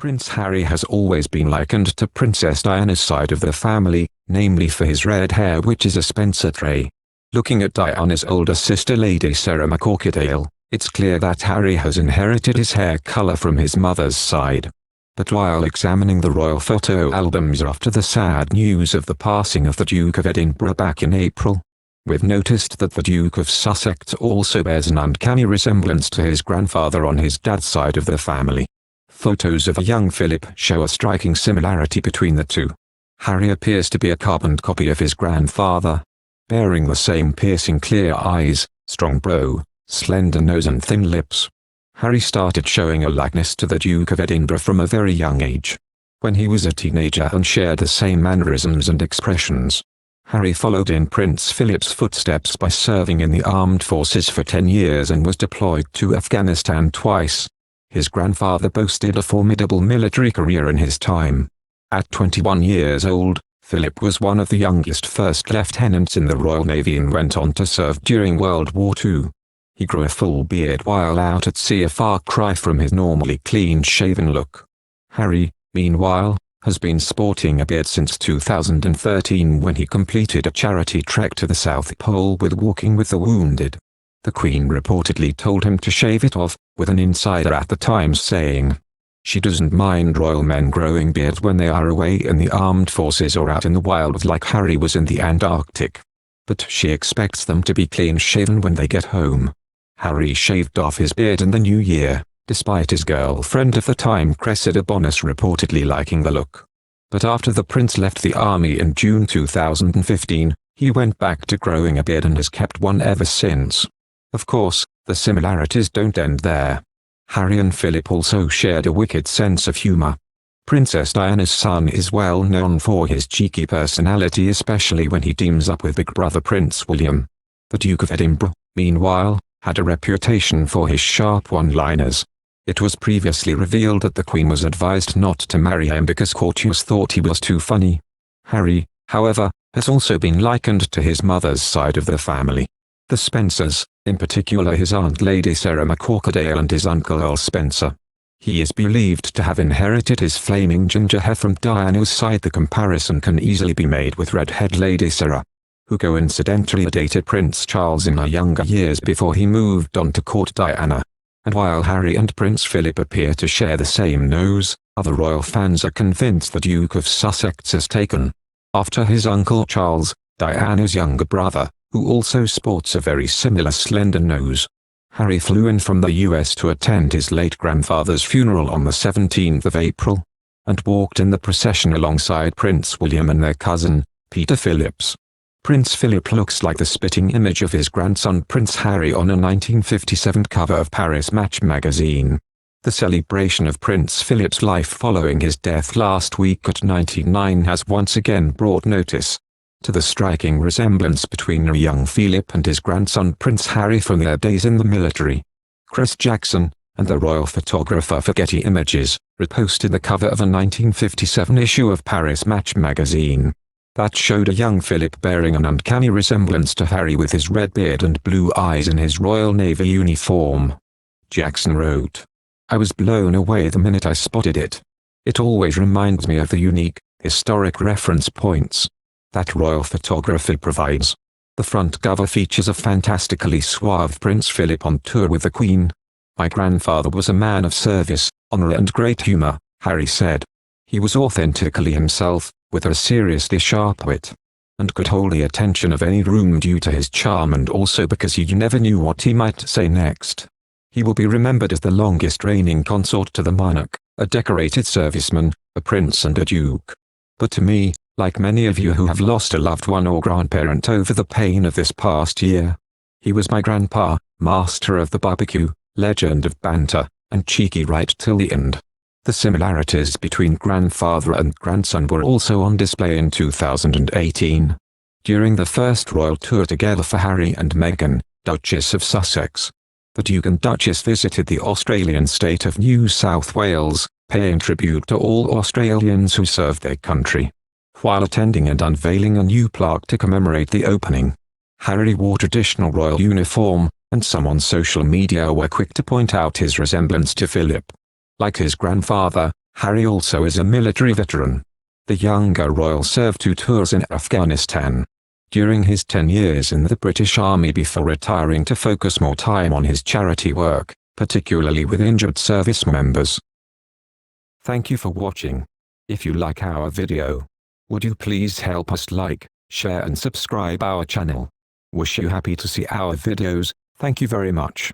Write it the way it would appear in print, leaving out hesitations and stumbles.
Prince Harry has always been likened to Princess Diana's side of the family, namely for his red hair, which is a Spencer trait. Looking at Diana's older sister Lady Sarah McCorquodale, it's clear that Harry has inherited his hair colour from his mother's side. But while examining the royal photo albums after the sad news of the passing of the Duke of Edinburgh back in April, we've noticed that the Duke of Sussex also bears an uncanny resemblance to his grandfather on his dad's side of the family. Photos of a young Philip show a striking similarity between the two. Harry appears to be a carbon copy of his grandfather, bearing the same piercing clear eyes, strong brow, slender nose and thin lips. Harry started showing a likeness to the Duke of Edinburgh from a very young age, when he was a teenager, and shared the same mannerisms and expressions. Harry followed in Prince Philip's footsteps by serving in the armed forces for 10 years and was deployed to Afghanistan twice. His grandfather boasted a formidable military career in his time. At 21 years old, Philip was one of the youngest first lieutenants in the Royal Navy and went on to serve during World War II. He grew a full beard while out at sea, a far cry from his normally clean-shaven look. Harry, meanwhile, has been sporting a beard since 2013, when he completed a charity trek to the South Pole with Walking with the Wounded. The Queen reportedly told him to shave it off, with an insider at the Times saying, "She doesn't mind royal men growing beards when they are away in the armed forces or out in the wild like Harry was in the Antarctic. But she expects them to be clean-shaven when they get home." Harry shaved off his beard in the new year, despite his girlfriend of the time Cressida Bonas reportedly liking the look. But after the prince left the army in June 2015, he went back to growing a beard and has kept one ever since. Of course, the similarities don't end there. Harry and Philip also shared a wicked sense of humour. Princess Diana's son is well known for his cheeky personality, especially when he teams up with big brother Prince William. The Duke of Edinburgh, meanwhile, had a reputation for his sharp one-liners. It was previously revealed that the Queen was advised not to marry him because courtiers thought he was too funny. Harry, however, has also been likened to his mother's side of the family. The Spencers, in particular his aunt Lady Sarah McCorquodale and his uncle Earl Spencer. He is believed to have inherited his flaming ginger hair from Diana's side. The comparison can easily be made with redhead Lady Sarah, who coincidentally dated Prince Charles in her younger years before he moved on to court Diana. And while Harry and Prince Philip appear to share the same nose, other royal fans are convinced the Duke of Sussex has taken after his uncle Charles, Diana's younger brother, who also sports a very similar slender nose. Harry flew in from the US to attend his late grandfather's funeral on the 17th of April, and walked in the procession alongside Prince William and their cousin, Peter Phillips. Prince Philip looks like the spitting image of his grandson Prince Harry on a 1957 cover of Paris Match magazine. The celebration of Prince Philip's life following his death last week at 99 has once again brought notice to the striking resemblance between a young Philip and his grandson Prince Harry from their days in the military. Chris Jackson, and the royal photographer for Getty Images, reposted the cover of a 1957 issue of Paris Match magazine that showed a young Philip bearing an uncanny resemblance to Harry with his red beard and blue eyes in his Royal Navy uniform. Jackson wrote, "I was blown away the minute I spotted it. It always reminds me of the unique, historic reference points that royal photography provides." The front cover features a fantastically suave Prince Philip on tour with the Queen. "My grandfather was a man of service, honor and great humor," Harry said. "He was authentically himself, with a seriously sharp wit, and could hold the attention of any room due to his charm and also because you never knew what he might say next. He will be remembered as the longest reigning consort to the monarch, a decorated serviceman, a prince and a duke. But to me, like many of you who have lost a loved one or grandparent over the pain of this past year, he was my grandpa, master of the barbecue, legend of banter, and cheeky right till the end." The similarities between grandfather and grandson were also on display in 2018. During the first royal tour together for Harry and Meghan, Duchess of Sussex, the Duke and Duchess visited the Australian state of New South Wales, paying tribute to all Australians who served their country, while attending and unveiling a new plaque to commemorate the opening. Harry wore traditional royal uniform, and some on social media were quick to point out his resemblance to Philip. Like his grandfather, Harry also is a military veteran. The younger royal served 2 tours in Afghanistan during his 10 years in the British Army before retiring to focus more time on his charity work, particularly with injured service members. Thank you for watching. If you like our video, would you please help us like, share and subscribe our channel. Wish you happy to see our videos. Thank you very much.